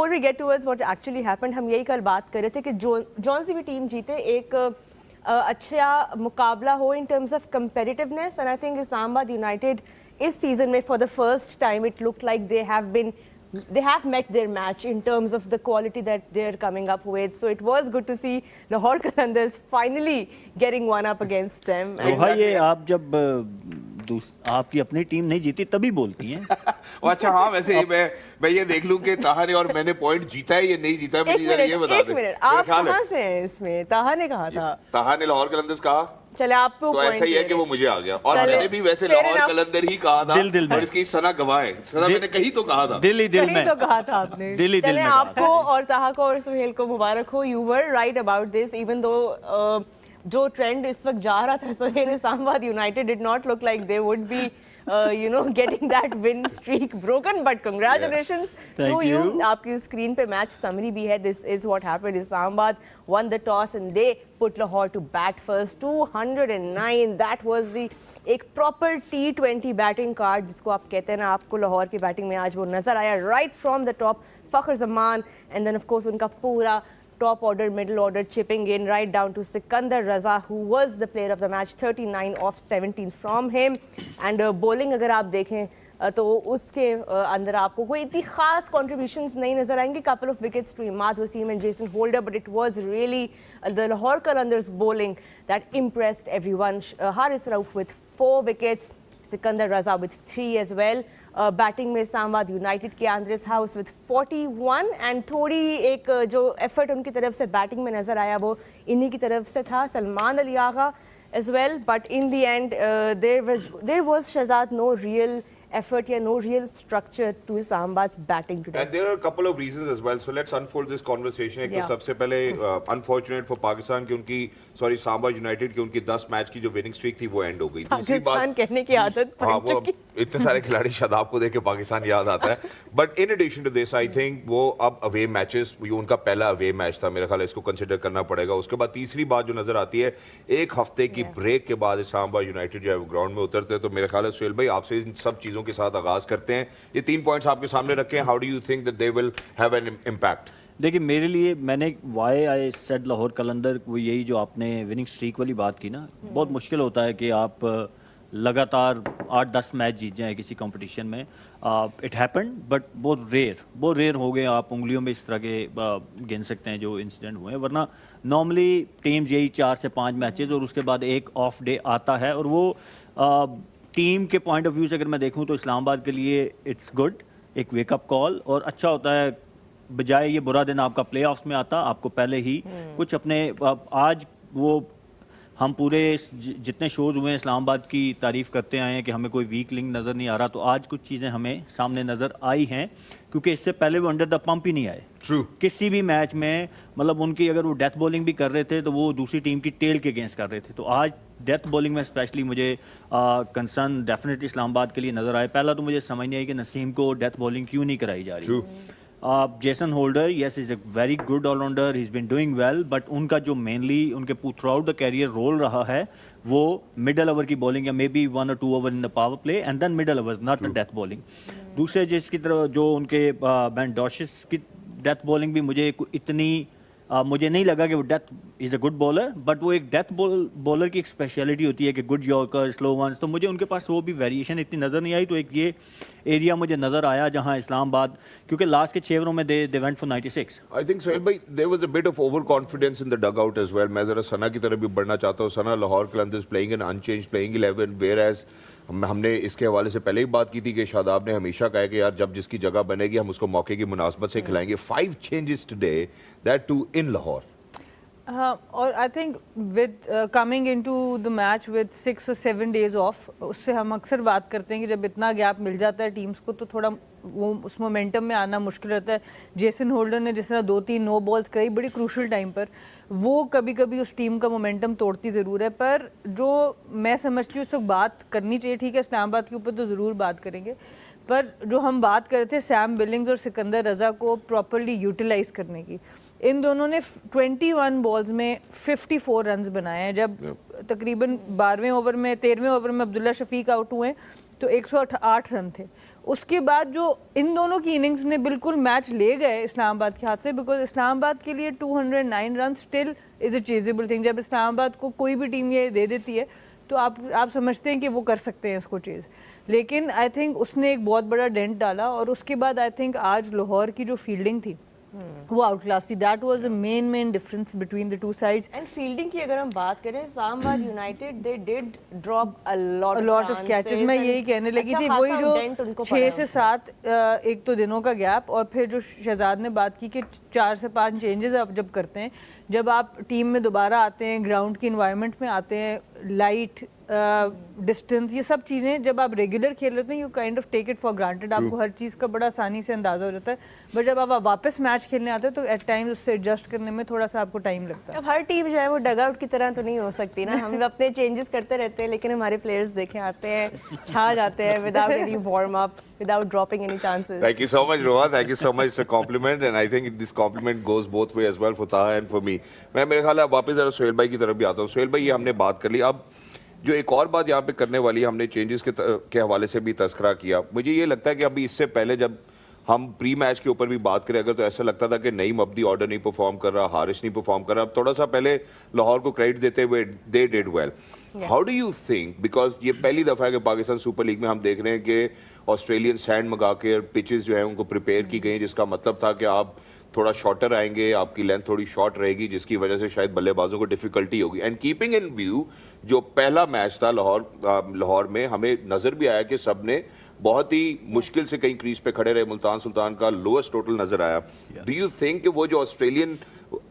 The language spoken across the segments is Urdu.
before we get towards what actually happened, ہم یہی کل بات کر رہے تھے کہ جون سی بھی ٹیم جیتے ایک اچھا مقابلہ ہو in terms of competitiveness, and I think Islamabad United اس سیزن میں for the first time it looked like they have met their match in terms of the quality that they're coming up with. So it was good to see Lahore Qalandars finally getting one up against them. یہ آپ جب آپ کی اپنی ٹیم نہیں جیتی تبھی بولتی ہیں. اچھا ہاں ویسے میں یہ دیکھ لوں کہ طاہا نے اور میں نے پوائنٹ جیتا ہے یا نہیں جیتا ہے, مجھے ذرا یہ بتا دیں. آپ کہاں سے ہیں اس میں؟ طاہا نے کہا تھا, طاہا نے لاہور قلندرز کہا, چلے آپ کو تو ایسا ہی ہے کہ وہ مجھے آ گیا, اور میں نے بھی ویسے لاہور قلندر ہی کہا تھا, اور اس کی ثنا گواہ ہے, ثنا میں نے کہیں تو کہا تھا, دل میں تو کہا تھا آپ نے. چلے آپ کو اور طاہا کو اور سہیل کو مبارک ہو, you were right about this, even though جو ٹرینڈ اس وقت جا رہا تھا Sohail, Islamabad United did not look like they would be getting that win streak broken, but congratulations to you. آپ کی اسکرین پہ میچ سمری بھی ہے. This is what happened. Islamabad won the toss and they put Lahore to bat first. 209, that was the ایک proper T20 بیٹنگ کارڈ جس کو آپ کہتے ہیں نا. آپ کو لاہور کی بیٹنگ میں آج وہ نظر آیا right from the top. فخر زمان and then of course ان کا پورا top order, middle order chipping in right down to Sikandar Raza, who was the player of the match, 39 of 17 from him. And bowling اگر آپ دیکھیں تو اس کے اندر آپ کو کوئی اتنی خاص contributions نہیں نظر آئیں گے. couple of wickets to Imad Wasim and Jason Holder, but it was really the Lahore Qalandars bowling that impressed everyone. Haris Rauf with 4 wickets, Sikandar Raza with 3 as well. Batting میں اسلامآباد یونائٹڈ کے آندریس ہاؤس with 41, اینڈ تھوڑی ایک جو ایفرٹ ان کی طرف سے بیٹنگ میں نظر آیا وہ انہی کی طرف سے تھا, سلمان علی آغا as well, but in the end there was Shahzad no real effort یا no real structure to Islamabad's batting today. And there are a couple of reasons as well, so let's unfold this conversation. ایک تو سب سے پہلے unfortunate for پاکستان کہ ان کی اسلامآباد یونائٹڈ کی ان کی 10 میچ کی جو وننگ اسٹریک تھی وہ اینڈ ہو گئی. پاکستان کہنے کی عادت پڑ چکی, اتنے سارے کھلاڑی شاداب کو دیکھ کے پاکستان یاد آتا ہے. But in edition two this I think وہ اب اوے میچز, ان کا پہلا اوے میچ تھا میرا خیال ہے, اس کو کنسیڈر کرنا پڑے گا. اس کے بعد تیسری بات جو نظر آتی ہے, ایک ہفتے کی بریک کے بعد اسلامآباد یونائٹڈ جو ہے گراؤنڈ میں اترتے ہیں, تو میرا خیال ہے سہیل بھائی آپ سے ان سب چیزوں کے ساتھ آغاز کرتے ہیں. یہ 3 پوائنٹس آپ کے سامنے رکھے ہیں, how do you think that they will have an impact? دیکھیے میرے لیے, میں نے why I said Lahore Qalandar, وہ یہی جو آپ نے وننگ اسٹریک والی بات کی نا, بہت مشکل ہوتا ہے کہ آپ لگاتار 8-10 میچ جیت جائیں کسی کمپٹیشن میں. اٹ ہیپنڈ بٹ بہت ریئر ہو گئے. آپ انگلیوں میں اس طرح کے گن سکتے ہیں جو انسیڈنٹ ہوئے ہیں, ورنہ نارملی ٹیمز یہی 4 سے 5 میچز اور اس کے بعد ایک آف ڈے آتا ہے. اور وہ ٹیم کے پوائنٹ آف ویو سے اگر میں دیکھوں تو اسلام آباد کے لیے اٹس گڈ, ایک ویک اپ کال, اور اچھا ہوتا ہے بجائے یہ برا دن آپ کا پلے آفس میں آتا, آپ کو پہلے ہی کچھ اپنے, آج وہ ہم پورے جتنے شوز ہوئے ہیں اسلام آباد کی تعریف کرتے آئے ہیں کہ ہمیں کوئی ویک لنک نظر نہیں آ رہا, تو آج کچھ چیزیں ہمیں سامنے نظر آئی ہیں, کیونکہ اس سے پہلے وہ انڈر دا پمپ ہی نہیں آئے کسی بھی میچ میں. مطلب ان کی اگر وہ ڈیتھ بولنگ بھی کر رہے تھے تو وہ دوسری ٹیم کی ٹیل کے اگینسٹ کر رہے تھے. تو آج ڈیتھ بولنگ میں اسپیشلی مجھے کنسرن ڈیفینیٹلی اسلام آباد کے لیے نظر آئے. پہلا تو مجھے سمجھ نہیں آئی کہ نسیم کو ڈیتھ بولنگ کیوں نہیں کرائی جا رہی. Jason Holder, yes is a very good all rounder, he is been doing well, but ان کا جو مینلی ان کے throughout the career role رہا ہے وہ مڈل اوور کی بولنگ یا مے بی 1 or 2 over in the power play and then middle overs, not the death bowling. دوسرے جس کی طرف جو ان کے بین ڈاشز کی ڈیتھ بولنگ بھی مجھے اتنی مجھے نہیں لگا کہ وہ death is a good bowler, but وہ ایک ڈیتھ بالر کی ایک اسپیشلٹی ہوتی ہے کہ گڈ یارکر, سلو ونس, تو مجھے ان کے پاس وہ بھی ویریشن اتنی نظر نہیں آئی. تو ایک یہ ایریا مجھے نظر آیا جہاں اسلام آباد, کیونکہ لاسٹ کے 6 اووروں میں they went for 96. I think Sohail بھائی there was a bit of over confidence in the dugout as well. میں ذرا ثنا کی طرف بھی بڑھنا چاہتا ہوں. ثنا, Lahore Qalandars playing an unchanged playing 11, whereas ہم نے اس کے حوالے سے پہلے ہی بات کی تھی کہ شاداب نے ہمیشہ کہا کہ یار جب جس کی جگہ بنے گی ہم اس کو موقع کی مناسبت سے کھلائیں گے. 5 changes today, that too in Lahore. اور I think with coming in to the match with 6 or 7 days off, اس سے ہم اکثر بات کرتے ہیں کہ جب اتنا گیپ مل جاتا ہے ٹیمس کو تو تھوڑا وہ اس مومنٹم میں آنا مشکل رہتا ہے. جیسن ہولڈر نے جس طرح 2-3 نو بالز کرائی بڑی کروشل ٹائم پر, وہ کبھی کبھی اس ٹیم کا مومنٹم توڑتی ضرور ہے. پر جو میں سمجھتی ہوں اس وقت بات کرنی چاہیے, ٹھیک ہے اسلام آباد کے اوپر تو ضرور بات کریں گے, پر جو ہم بات کر رہے تھے سیم بلنگز اور سکندر رضا کو پراپرلی یوٹیلائز کرنے کی, ان دونوں نے 21 بالز میں 54 رنز بنائے ہیں. جب تقریباً 12ویں اوور میں 13ویں اوور میں عبداللہ شفیق آؤٹ ہوئے تو 108 رن تھے. اس کے بعد جو ان دونوں کی اننگز نے بالکل میچ لے گئے اسلام آباد کے ہاتھ سے, بیکاز اسلام آباد کے لیے 209 رن اسٹل از اے چیزیبل تھنگ. جب اسلام آباد کو کوئی بھی ٹیم یہ دے دیتی ہے تو آپ سمجھتے ہیں کہ وہ کر سکتے ہیں اس کو چیز, لیکن آئی تھنک اس نے ایک بہت بڑا ڈینٹ ڈالا. اور اس کے بعد آئی تھنک آج لاہور کی جو فیلڈنگ تھی وہ آؤٹ کلاس تھی. That was the main difference between the two sides. And fielding کی اگر ہم بات کریں, Islamabad United they did drop a lot of catches. میں یہی کہنے لگی تھی, وہی جو 6 سے 7 ایک تو دنوں کا گیپ, اور پھر جو شہزاد نے بات کی کہ 4 سے 5 چینجز آپ جب کرتے ہیں, جب آپ ٹیم میں دوبارہ آتے ہیں, گراؤنڈ کی انوائرمنٹ میں آتے ہیں, لائٹ ڈسٹینس, یہ سب چیزیں جب آپ ریگولر کھیل رہے ہیں you kind of take it for granted. آپ کو ہر چیز کا بڑا آسانی سے اندازہ ہو جاتا ہے, بٹ جب آپ واپس میچ کھیلنے آتے ہیں تو ایٹ ٹائمز اس سے ایڈجسٹ کرنے میں تھوڑا سا آپ کو ٹائم لگتا ہے. اب ہر ٹیم جو ہے وہ ڈگ آؤٹ کی طرح تو نہیں ہو سکتی نا, ہم اپنے چینجز کرتے رہتے ہیں, لیکن ہمارے پلیئرز دیکھیں آتے ہیں, چھا جاتے ہیں without any warm up, without dropping any chances. Thank you so much, Rohan. Thank you so much. It's a compliment, and I think this compliment goes both way as well for Taha and for me. میں میرے خیال ہے اب واپس ذرا سہیل بھائی کی طرف بھی آتا ہوں. سہیل بھائی, یہ ہم نے بات کر لی. اب جو ایک اور بات یہاں پہ کرنے والی ہے, ہم نے چینجز کے حوالے سے بھی تذکرہ کیا. مجھے یہ لگتا ہے کہ ابھی اس سے پہلے جب ہم پری میچ کے اوپر بھی بات کریں اگر, تو ایسا لگتا تھا کہ نعیم ابدی آرڈر نہیں پرفارم کر رہا, حارث نہیں پرفارم کر رہا. اب تھوڑا سا پہلے لاہور کو کریڈٹ دیتے ہوئے they did well. How do you think, because یہ پہلی دفعہ ہے کہ پاکستان سپر لیگ میں ہم دیکھ رہے ہیں کہ آسٹریلین سینڈ منگا کے پچز جو ہیں ان کو پریپیئر کی گئی, جس کا مطلب تھا کہ آپ تھوڑا شارٹر آئیں گے, آپ کی لینتھ تھوڑی شارٹ رہے گی, جس کی وجہ سے شاید بلے بازوں کو ڈیفیکلٹی ہوگی. اینڈ کیپنگ ان ویو جو پہلا میچ تھا لاہور میں, ہمیں نظر بھی آیا کہ سب نے بہت ہی مشکل سے کہیں کریز پہ کھڑے رہے. ملتان سلطان کا لوئسٹ ٹوٹل نظر آیا. ڈو یو تھنک کہ وہ جو آسٹریلین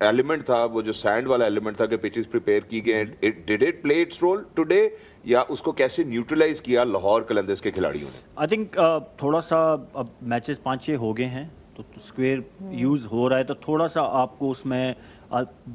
ایلیمنٹ تھا, وہ جو سینڈ والا ایلیمنٹ تھا کہ پچز پریپیئر کی گئے, did it play its role today, یا اس کو کیسے نیوٹرلائز کیا لاہور قلندرز کے کھلاڑیوں نے؟ آئی تھنک تھوڑا سا اب میچز 5-6 ہو گئے ہیں تو اسکوئر یوز ہو رہا ہے, تو تھوڑا سا آپ کو اس میں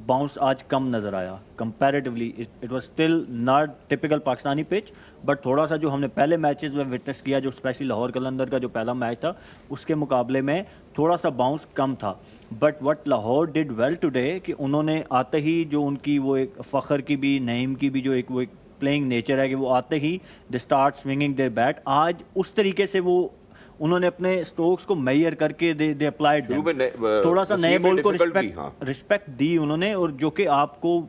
باؤنس آج کم نظر آیا comparatively. It was still not typical Pakistani pitch, but تھوڑا سا جو ہم نے پہلے میچز میں وٹنس کیا, جو اسپیشلی لاہور قلندر کا جو پہلا میچ تھا اس کے مقابلے میں تھوڑا سا باؤنس کم تھا. But what Lahore did well today کہ انہوں نے آتے ہی جو ان کی وہ ایک فخر کی بھی, نعیم کی بھی جو ایک وہ ایک پلینگ نیچر ہے کہ وہ آتے ہی they start swinging their bat, آج اس طریقے سے وہ انہوں نے اپنے اسٹروکس کو میئر کر کے دے اپلائڈ تھوڑا سا نئے بال کو رسپیکٹ دی انہوں نے, اور جو کہ آپ کو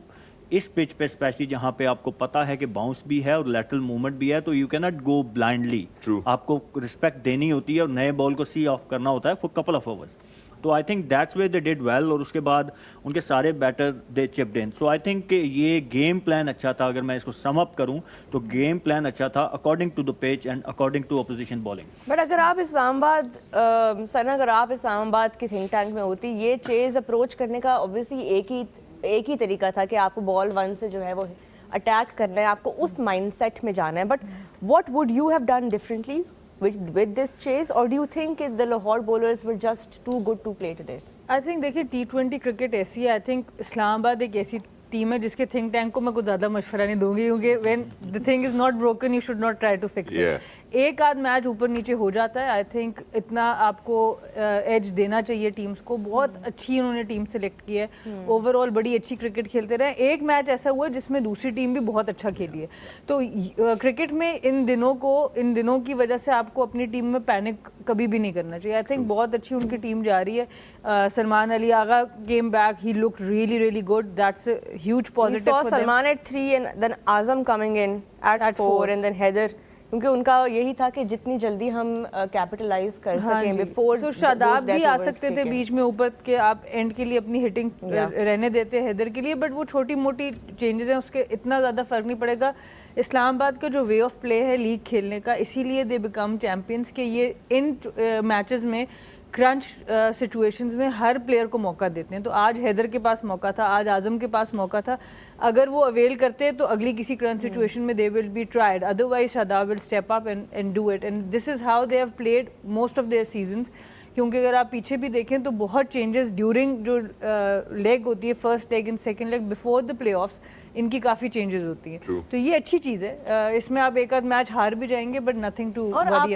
اس پچ پہ اسپیشلی جہاں پہ آپ کو پتا ہے کہ باؤنس بھی ہے اور لیٹرل موومنٹ بھی ہے, تو یو کی ناٹ گو بلائنڈلی, آپ کو رسپیکٹ دینی ہوتی ہے اور نئے بال کو سی آف کرنا ہوتا ہے فور کپل آف اوورز. تو I think that's way they did well, اور اس کے بعد ان کے سارے better they چپڈ in. So I think کہ یہ گیم پلان اچھا تھا. اگر میں اس کو سم اپ کروں تو گیم پلان اچھا تھا according to the pitch and according to opposition bowling. But اگر آپ اسلام آباد کے تھنک ٹینک میں ہوتی, یہ چیز اپروچ کرنے کا اوبویسلی ایک ہی طریقہ تھا کہ آپ کو بال 1 سے جو ہے وہ اٹیک کرنا ہے, آپ کو اس مائنڈ سیٹ میں جانا ہے. But what would you have done differently with this chase, or do you think the Lahore bowlers were just too good to play today? I think دیکھیے T20 کرکٹ ایسی ہے, آئی تھنک اسلام آباد ایک ایسی ٹیم ہے جس کے تھنک ٹینک کو میں کچھ زیادہ مشورہ نہیں دوں گی, کیونکہ when the thing is not broken you should not try to fix it. ایک آدھ میچ اوپر نیچے ہو جاتا ہے, آئی تھنک اتنا آپ کو ایج دینا چاہیے ٹیمز کو. بہت اچھی انہوں نے ٹیم سلیکٹ کی ہے, اوور آل بڑی اچھی کرکٹ کھیلتے رہے. ایک میچ ایسا ہوا جس میں دوسری ٹیم بھی بہت اچھا کھیلی ہے. تو کرکٹ میں ان دنوں کی وجہ سے آپ کو اپنی ٹیم میں پینک کبھی بھی نہیں کرنا چاہیے. آئی تھنک بہت اچھی ان کی ٹیم جا رہی ہے. سلمان علی آغا came back, he looked really really good. That's a huge positive for them. Salman at 3 and then Azam coming in at 4 and then Haider, کیونکہ ان کا یہی تھا کہ جتنی جلدی ہم کیپٹلائز کر سکیں بیفور. تو شاداب بھی آ سکتے تھے بیچ میں اوپر کے, آپ اینڈ کے لیے اپنی ہٹنگ رہنے دیتے حیدر کے لیے, بٹ وہ چھوٹی موٹی چینجز ہیں, اس کے اتنا زیادہ فرق نہیں پڑے گا. اسلام آباد کا جو وے آف پلے ہے لیگ کھیلنے کا, اسی لیے دے بیکم چیمپئنس, کہ یہ ان میچز میں کرنچ سچویشنز میں ہر پلیئر کو موقع دیتے ہیں. تو آج حیدر کے پاس موقع تھا, آج اعظم کے پاس موقع تھا. اگر وہ اویل کرتے تو اگلی کسی کرنچ سچویشن میں they will be tried, otherwise Shadab will step up and do it, and this is how they have played most of their seasons. کیونکہ اگر آپ پیچھے بھی دیکھیں تو بہت چینجز ڈیورنگ جو لیگ ہوتی ہے, first league and second league before the playoffs, ان کی کافی چینجز ہوتی ہیں. تو یہ اچھی چیز ہے. اس میں آپ ایک آدھ میچ ہار بھی جائیں گے بٹ نتھنگ ٹو وری.